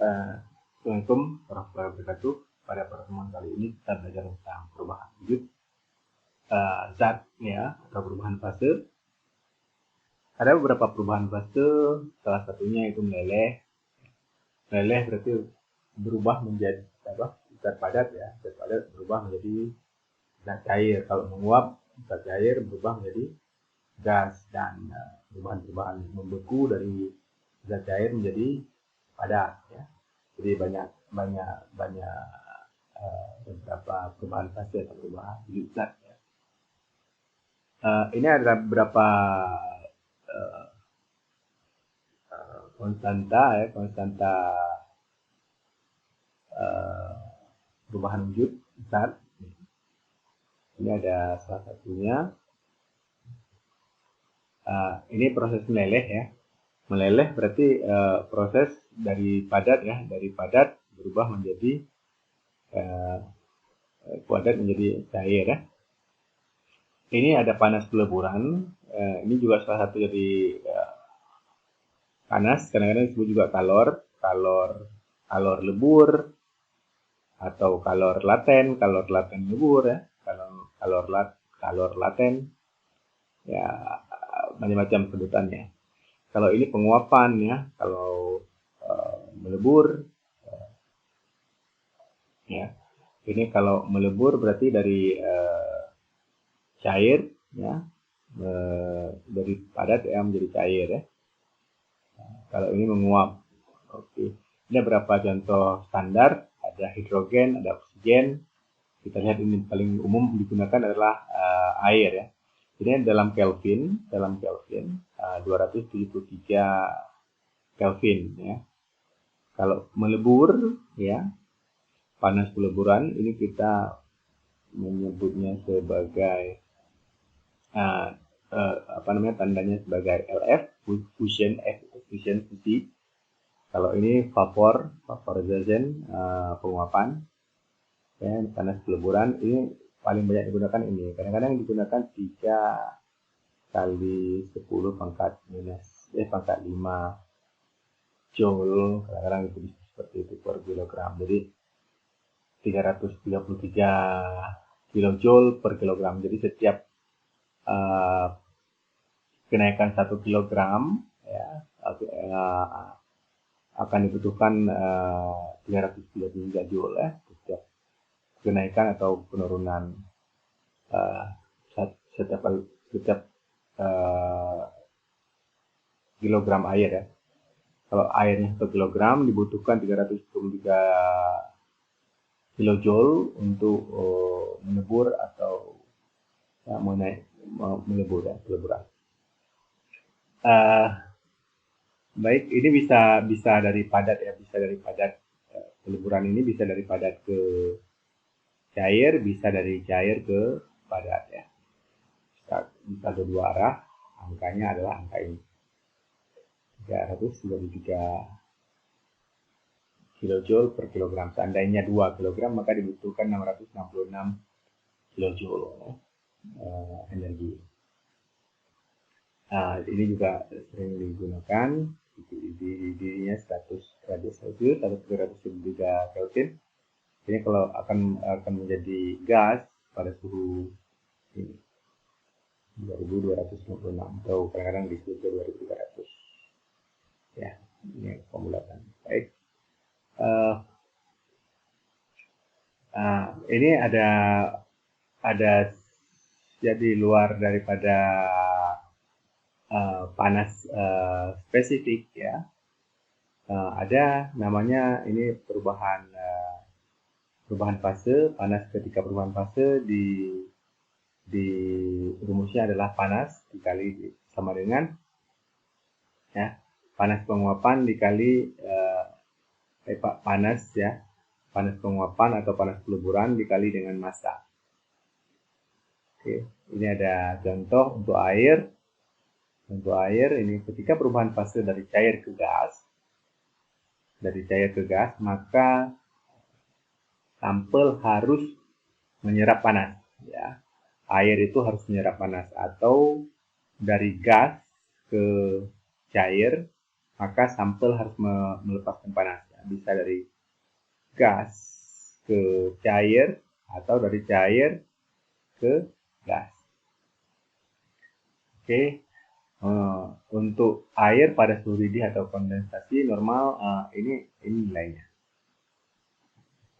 Assalamualaikum warahmatullahi wabarakatuh. Pada pertemuan kali ini kita belajar tentang perubahan wujud zat ya, atau perubahan fase. Ada beberapa perubahan fase, salah satunya itu meleleh. Meleleh berarti berubah menjadi zat padat ya, zat padat berubah menjadi zat cair. Kalau menguap, zat cair berubah menjadi gas, dan perubahan-perubahan membeku dari zat cair menjadi padat ya. Jadi banyak beberapa perubahan fase atau perubahan wujud zat ya. Ini ada beberapa konstanta perubahan wujud zat. Ini ada salah satunya. Ini proses meleleh ya. Meleleh berarti proses dari padat ya, dari padat berubah menjadi padat menjadi cair ya. Ini ada panas peleburan. Ini juga salah satu jadi panas, kadang-kadang disebut juga kalor lebur atau kalor laten lebur ya, kalor laten ya, macam-macam sebutannya. Kalau ini penguapan ya, kalau melebur ya, ini kalau melebur berarti dari cair ya, dari padat ya menjadi cair ya. Kalau ini menguap. Oke. Ini beberapa contoh standar, ada hidrogen, ada oksigen. Kita lihat ini paling umum digunakan adalah air ya. Ini dalam Kelvin 273 Kelvin ya. Kalau melebur ya, panas peleburan ini kita menyebutnya sebagai tandanya sebagai LF, fusi. Kalau ini vaporization, penguapan ya, panas peleburan ini paling banyak digunakan ini. Kadang-kadang digunakan 3 kali 10 pangkat 5 joule, kadang-kadang itu seperti itu per kilogram. Jadi 333 kilojoule per kilogram. Jadi setiap kenaikan 1 kilogram ya, akan dibutuhkan 333 joule ya, setiap kenaikan atau penurunan setiap kilogram air ya. Kalau airnya 1 kilogram dibutuhkan 333 kilojoule untuk menebur atau ya, melebur ya, peleburan. Baik, ini bisa dari padat ya, peleburan ini bisa dari padat ke cair, bisa dari cair ke padat ya. Bisa kedua arah, angkanya adalah angka ini, 333 kilojoule per kilogram. Seandainya 2 kilogram maka dibutuhkan 666 kilojoule energi. Ini juga sering digunakan di 100 derajat Celcius atau 373 Kelvin. Ini kalau akan menjadi gas pada suhu ini 2256 atau kadang-kadang disebut 2300 ya. Ini pembulatan. Baik, ini ada jadi luar daripada panas spesifik ya. Ada namanya ini perubahan fase. Panas ketika perubahan fase di rumusnya adalah panas dikali sama dengan ya, panas penguapan dikali panas penguapan atau panas peleburan dikali dengan massa. Oke, ini ada contoh untuk air. Untuk air ini ketika perubahan fase dari cair ke gas, maka sampel harus menyerap panas ya. Air itu harus menyerap panas, atau dari gas ke cair maka sampel harus melepaskan panas ya. bisa dari gas ke cair atau dari cair ke gas. Oke. Untuk air pada suhu didih atau kondensasi normal ini nilainya.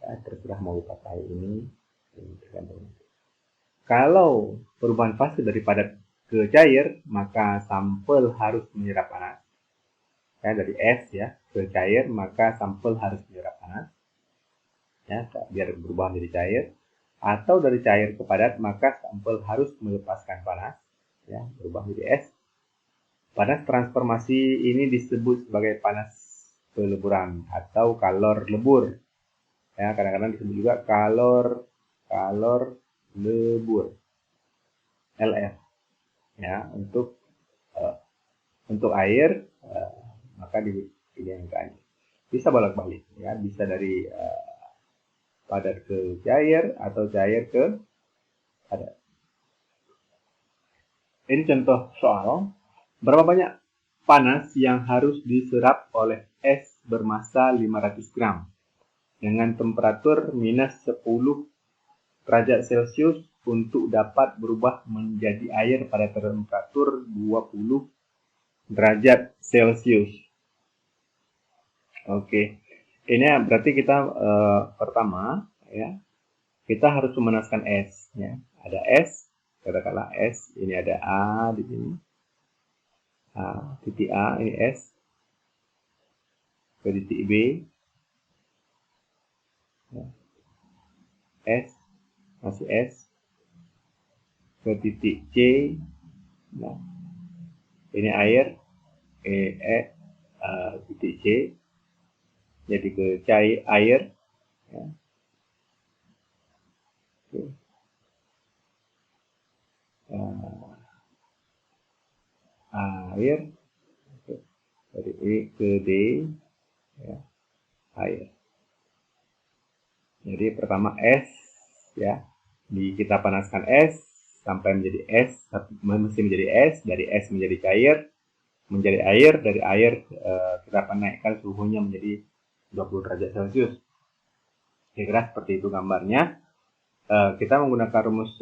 Ya, terserah mau pakai ini tergantung. Kalau perubahan fase dari padat ke cair, maka sampel harus menyerap panas. Ya, dari es ya ke cair, maka sampel harus menyerap panas. Ya, biar berubah menjadi cair. Atau dari cair ke padat, maka sampel harus melepaskan panas. Ya, berubah menjadi es. Panas transformasi ini disebut sebagai panas peleburan atau kalor lebur. Ya, kadang-kadang disebut juga kalor lebur. LF. Ya, untuk air maka diidentikan. Bisa bolak-balik ya, bisa dari padat ke cair atau cair ke padat. Ini contoh soal. Berapa banyak panas yang harus diserap oleh es bermassa 500 gram dengan temperatur minus 10 derajat Celcius untuk dapat berubah menjadi air pada temperatur 20 derajat Celcius. Oke, ini berarti kita pertama ya, kita harus memanaskan es. Ya. Ada es, katakanlah es, ini ada A di sini. Titik A ini S ke titik B ya. S masih S ke titik C nah, ini air titik C jadi ke cair air ya. Oke. Air dari E ke D ya, air. Jadi pertama es ya, kita panaskan es sampai menjadi es, mesti menjadi es, dari es menjadi cair, menjadi air, dari air kita naikkan suhunya menjadi 20 derajat Celcius. Kira-kira seperti itu gambarnya. Kita menggunakan rumus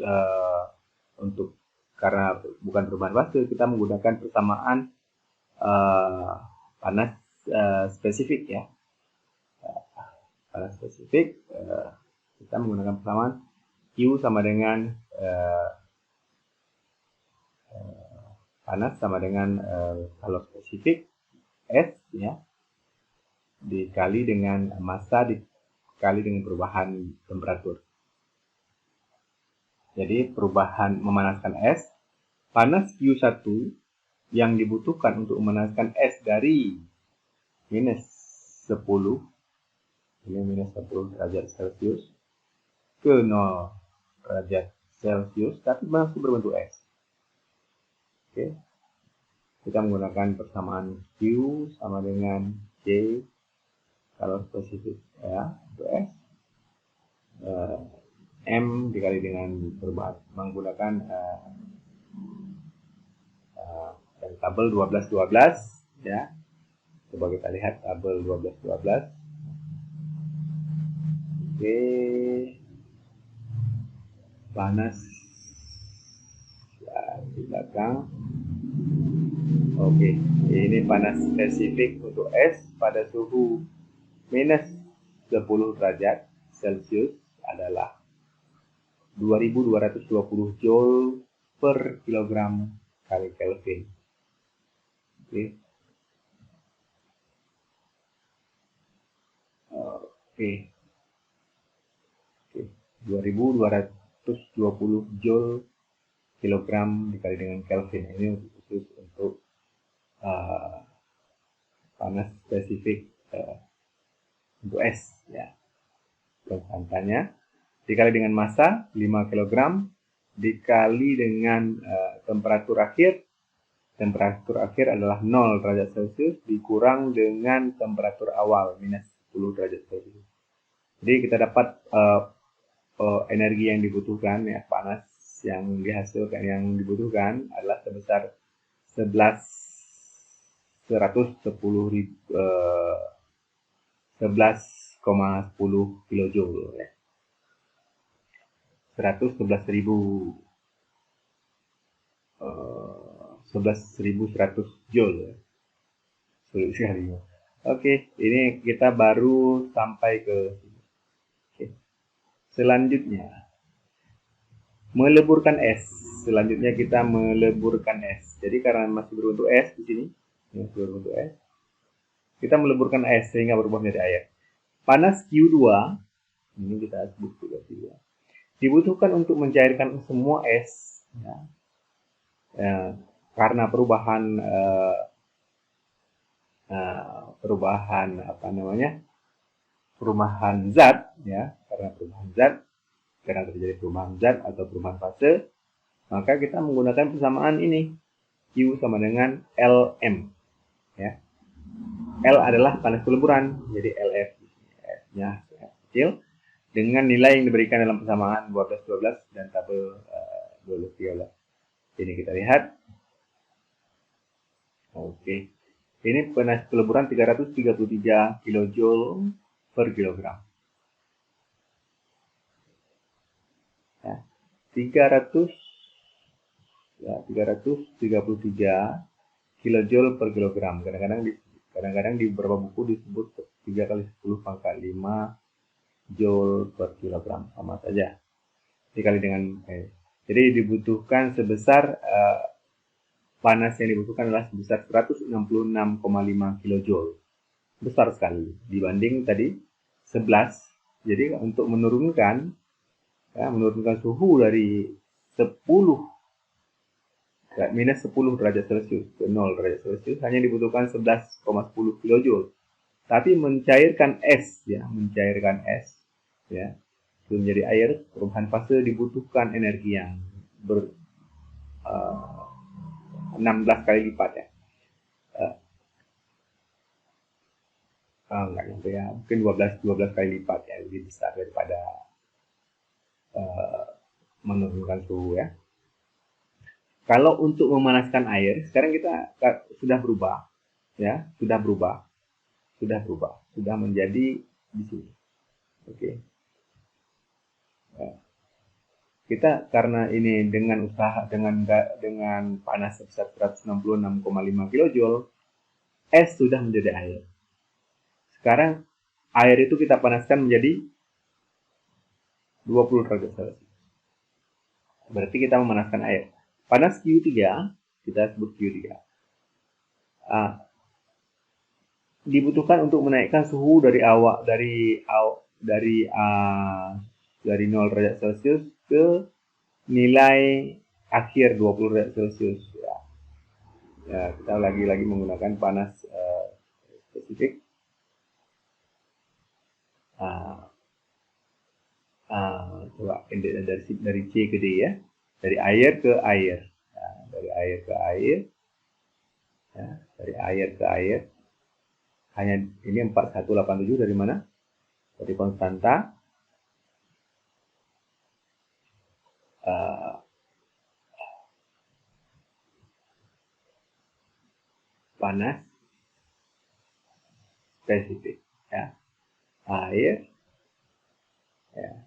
untuk karena bukan perubahan fase, kita menggunakan persamaan panas spesifik ya. Panas spesifik kita menggunakan persamaan Q sama dengan panas sama dengan kalau spesifik S ya dikali dengan massa dikali dengan perubahan temperatur. Jadi perubahan memanaskan es, panas Q1 yang dibutuhkan untuk memanaskan es dari minus 10, ini minus 10 derajat Celcius ke 0 derajat Celcius, tapi masih berbentuk es. Oke. Kita menggunakan persamaan Q sama dengan C kalau spesifik ya, untuk S. M dikali dengan perubahan menggunakan dari tabel 12-12 ya. Coba kita lihat tabel 12-12. Oke. Panas ya, di belakang. Oke, ini panas spesifik untuk es pada suhu minus 10 derajat Celcius adalah 2220 Joule per kilogram kali Kelvin. Oke. Oke. 2220 Joule kilogram dikali dengan Kelvin. Ini khusus untuk panas spesifik untuk es ya. Konstantanya dikali dengan massa 5 kg dikali dengan temperatur akhir. Temperatur akhir adalah 0 derajat Celcius dikurang dengan temperatur awal minus 10 derajat Celcius. Jadi kita dapat energi yang dibutuhkan ya, panas yang dihasilkan yang dibutuhkan adalah sebesar 110 11,10 kilojoule ya. 11.100 joule ya. Sulit sekali. Oke, ini kita baru sampai ke sini. Oke. Selanjutnya meleburkan es. Selanjutnya kita meleburkan es. Jadi karena masih berbentuk es di sini, masih berbentuk es, kita meleburkan es sehingga berubah menjadi air. Panas Q2, ini kita sebut juga Q2, dibutuhkan untuk mencairkan semua es, ya. Karena perubahan perubahan zat, ya, karena terjadi perubahan zat atau perubahan fase, maka kita menggunakan persamaan ini, Q sama dengan Lm, ya. L adalah panas peleburan, jadi Lf, F-nya kecil, dengan nilai yang diberikan dalam persamaan 12-12 dan tabel 12-13. Ini kita lihat. Oke. Ini panas peleburan 333 kJ per kilogram. Ya, 333 kJ per kilogram. Kadang-kadang di beberapa buku disebut 3 kali 10 pangkat 5 joule per kilogram, sama saja. Dikali dengan jadi dibutuhkan sebesar panas yang dibutuhkan adalah sebesar 166,5 kilojoule. Besar sekali dibanding tadi 11. Jadi untuk menurunkan suhu dari 10 minus 10 derajat Celcius ke 0 derajat Celcius hanya dibutuhkan 11,10 kilojoule. Tapi mencairkan es, ya, itu menjadi air, perubahan fase dibutuhkan energi yang 16 kali lipat, ya. Enggak nyampe, ya, mungkin 12 kali lipat, ya, lebih besar daripada menurunkan suhu, ya. Kalau untuk memanaskan air, sekarang kita sudah berubah, ya, sudah menjadi di sini. Oke. Kita karena ini dengan panas sebesar 166,5 kJ, es sudah menjadi air. Sekarang air itu kita panaskan menjadi 20 derajat Celcius. Berarti kita memanaskan air. Panas Q3, kita sebut Q3. Dibutuhkan untuk menaikkan suhu dari 0 derajat Celcius ke nilai akhir 20 derajat Celcius, ya. Ya, kita lagi menggunakan panas spesifik. Coba dari C ke D, ya, dari air ke air, ya, dari air ke air, ya, dari air ke air. Hanya ini 4187 dari mana? Dari konstanta. Panas spesifik, ya, air, ya,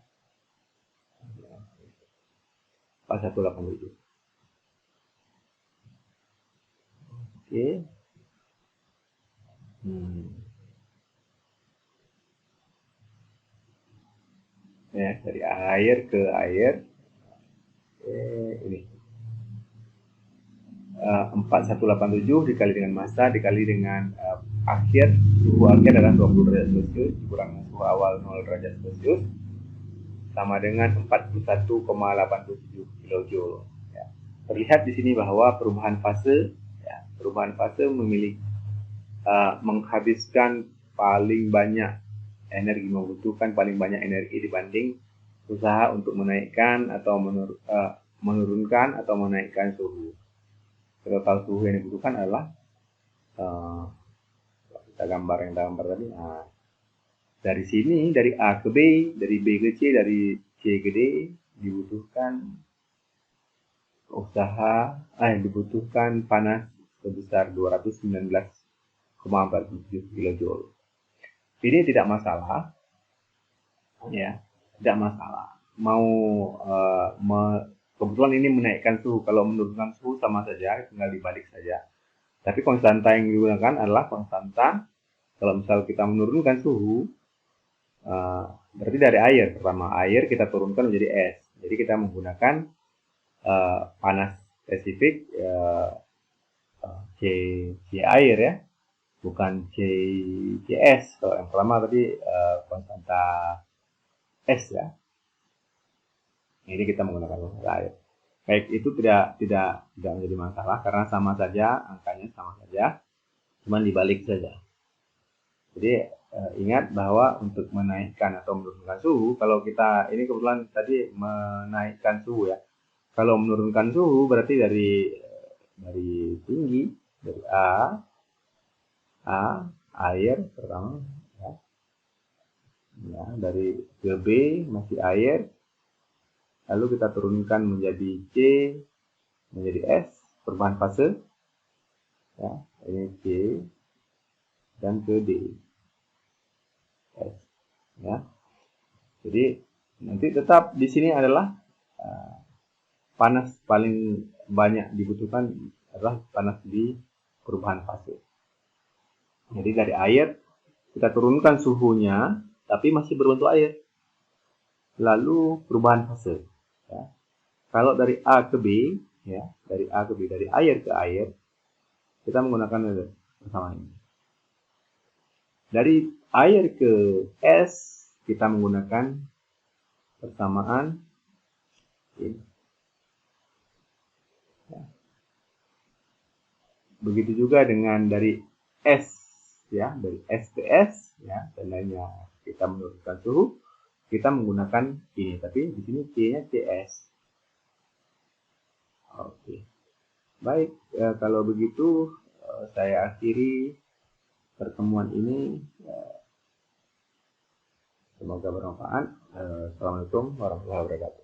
4187. Oke. Ya, dari air ke air. Ini 4187 dikali dengan massa dikali dengan suhu akhir adalah 20 derajat Celcius dikurang suhu awal 0 derajat Celcius sama dengan 41,87 kilojoule. Ya. Terlihat di sini bahwa perubahan fase menghabiskan paling banyak energi, membutuhkan paling banyak energi dibanding usaha untuk menaikkan atau menurunkan atau menaikkan suhu. Total suhu yang dibutuhkan adalah kita gambar tadi. Dari sini, dari A ke B, dari B ke C, dari C ke D dibutuhkan dibutuhkan panas sebesar 219,47 kJ. Ini tidak masalah, ya, tidak masalah. Mau kebetulan ini menaikkan suhu, kalau menurunkan suhu sama saja, tinggal dibalik saja. Tapi konstanta yang digunakan adalah konstanta kalau misal kita menurunkan suhu, berarti dari air. Pertama air kita turunkan menjadi es. Jadi kita menggunakan panas spesifik C air ya, bukan CS. Kalau yang pertama tadi konstanta es ya. Ini kita menggunakan konstanta air. Baik, itu tidak menjadi masalah karena sama saja, angkanya sama saja, cuma dibalik saja. Jadi ingat bahwa untuk menaikkan atau menurunkan suhu, kalau kita ini kebetulan tadi menaikkan suhu ya. Kalau menurunkan suhu berarti dari tinggi, dari A air pertama ya, dari ke B masih air, lalu kita turunkan menjadi C, menjadi S, perubahan fase ya, ini C dan ke D, S ya. Jadi nanti tetap di sini adalah panas paling banyak dibutuhkan adalah panas di perubahan fase. Jadi dari air kita turunkan suhunya, tapi masih berbentuk air. Lalu perubahan fase. Ya. Kalau dari A ke B, ya, dari A ke B, dari air ke air, kita menggunakan persamaan ini. Dari air ke es, kita menggunakan persamaan ini. Ya. Begitu juga dengan dari es, ya, dari es ke es, ya, dan lainnya. Kita menurunkan suhu, kita menggunakan ini, tapi di sini C-nya CS. Oke. Baik, kalau begitu saya akhiri pertemuan ini. Semoga bermanfaat. Assalamualaikum warahmatullahi wabarakatuh.